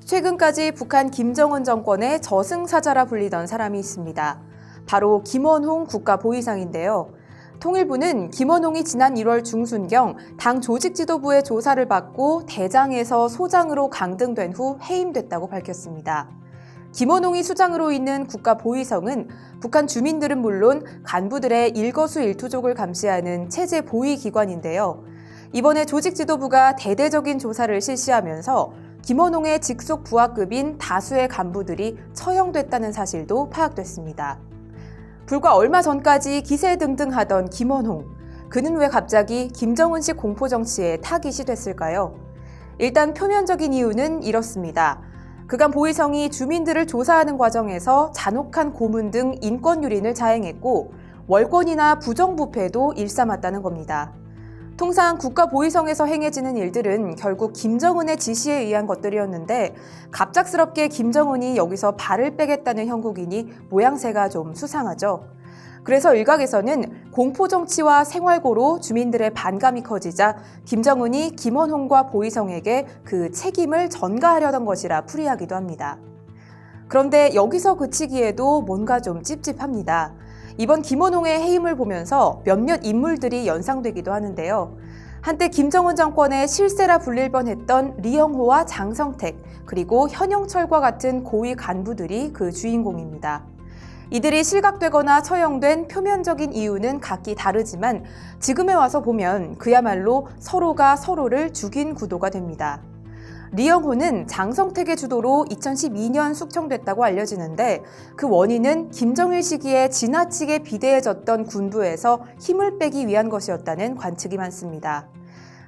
최근까지 북한 김정은 정권의 저승사자라 불리던 사람이 있습니다. 바로 김원홍 국가보위상인데요. 통일부는 김원홍이 지난 1월 중순경 당 조직 지도부의 조사를 받고 대장에서 소장으로 강등된 후 해임됐다고 밝혔습니다. 김원홍이 수장으로 있는 국가보위성은 북한 주민들은 물론 간부들의 일거수일투족을 감시하는 체제 보위기관인데요. 이번에 조직 지도부가 대대적인 조사를 실시하면서 김원홍의 직속 부하급인 다수의 간부들이 처형됐다는 사실도 파악됐습니다. 불과 얼마 전까지 기세등등하던 김원홍. 그는 왜 갑자기 김정은식 공포정치에 타깃이 됐을까요? 일단 표면적인 이유는 이렇습니다. 그간 보위성이 주민들을 조사하는 과정에서 잔혹한 고문 등 인권 유린을 자행했고 월권이나 부정부패도 일삼았다는 겁니다. 통상 국가보위성에서 행해지는 일들은 결국 김정은의 지시에 의한 것들이었는데 갑작스럽게 김정은이 여기서 발을 빼겠다는 형국이니 모양새가 좀 수상하죠. 그래서 일각에서는 공포정치와 생활고로 주민들의 반감이 커지자 김정은이 김원홍과 보위성에게 그 책임을 전가하려던 것이라 풀이하기도 합니다. 그런데 여기서 그치기에도 뭔가 좀 찝찝합니다. 이번 김원홍의 해임을 보면서 몇몇 인물들이 연상되기도 하는데요. 한때 김정은 정권의 실세라 불릴 뻔했던 리영호와 장성택, 그리고 현영철과 같은 고위 간부들이 그 주인공입니다. 이들이 실각되거나 처형된 표면적인 이유는 각기 다르지만 지금에 와서 보면 그야말로 서로가 서로를 죽인 구도가 됩니다. 리영호는 장성택의 주도로 2012년 숙청됐다고 알려지는데 그 원인은 김정일 시기에 지나치게 비대해졌던 군부에서 힘을 빼기 위한 것이었다는 관측이 많습니다.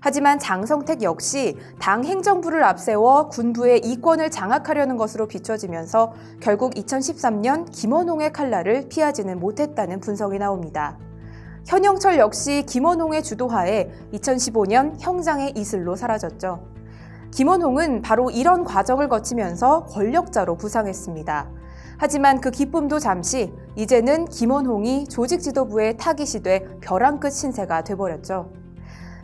하지만 장성택 역시 당 행정부를 앞세워 군부의 이권을 장악하려는 것으로 비춰지면서 결국 2013년 김원홍의 칼날을 피하지는 못했다는 분석이 나옵니다. 현영철 역시 김원홍의 주도하에 2015년 형장의 이슬로 사라졌죠. 김원홍은 바로 이런 과정을 거치면서 권력자로 부상했습니다. 하지만 그 기쁨도 잠시, 이제는 김원홍이 조직 지도부의 타깃이 돼 벼랑 끝 신세가 돼버렸죠.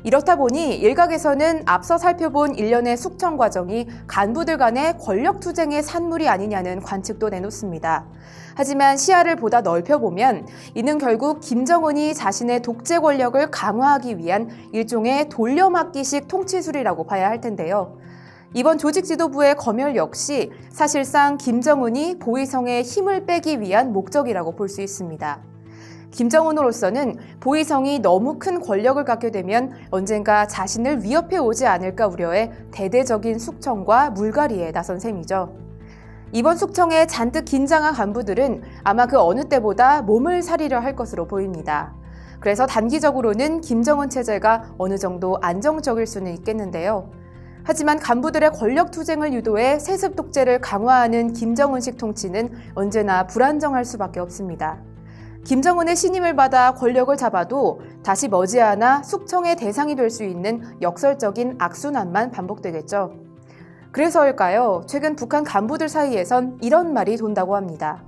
이렇다 보니 일각에서는 앞서 살펴본 일련의 숙청 과정이 간부들 간의 권력 투쟁의 산물이 아니냐는 관측도 내놓습니다. 하지만 시야를 보다 넓혀보면 이는 결국 김정은이 자신의 독재 권력을 강화하기 위한 일종의 돌려막기식 통치술이라고 봐야 할 텐데요. 이번 조직 지도부의 검열 역시 사실상 김정은이 보위성의 힘을 빼기 위한 목적이라고 볼 수 있습니다. 김정은으로서는 보위성이 너무 큰 권력을 갖게 되면 언젠가 자신을 위협해 오지 않을까 우려해 대대적인 숙청과 물갈이에 나선 셈이죠. 이번 숙청에 잔뜩 긴장한 간부들은 아마 그 어느 때보다 몸을 사리려 할 것으로 보입니다. 그래서 단기적으로는 김정은 체제가 어느 정도 안정적일 수는 있겠는데요. 하지만 간부들의 권력 투쟁을 유도해 세습 독재를 강화하는 김정은식 통치는 언제나 불안정할 수밖에 없습니다. 김정은의 신임을 받아 권력을 잡아도 다시 머지않아 숙청의 대상이 될 수 있는 역설적인 악순환만 반복되겠죠. 그래서일까요? 최근 북한 간부들 사이에선 이런 말이 돈다고 합니다.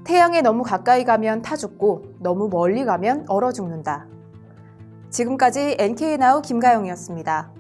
태양에 너무 가까이 가면 타 죽고 너무 멀리 가면 얼어 죽는다. 지금까지 NKNOW 김가영이었습니다.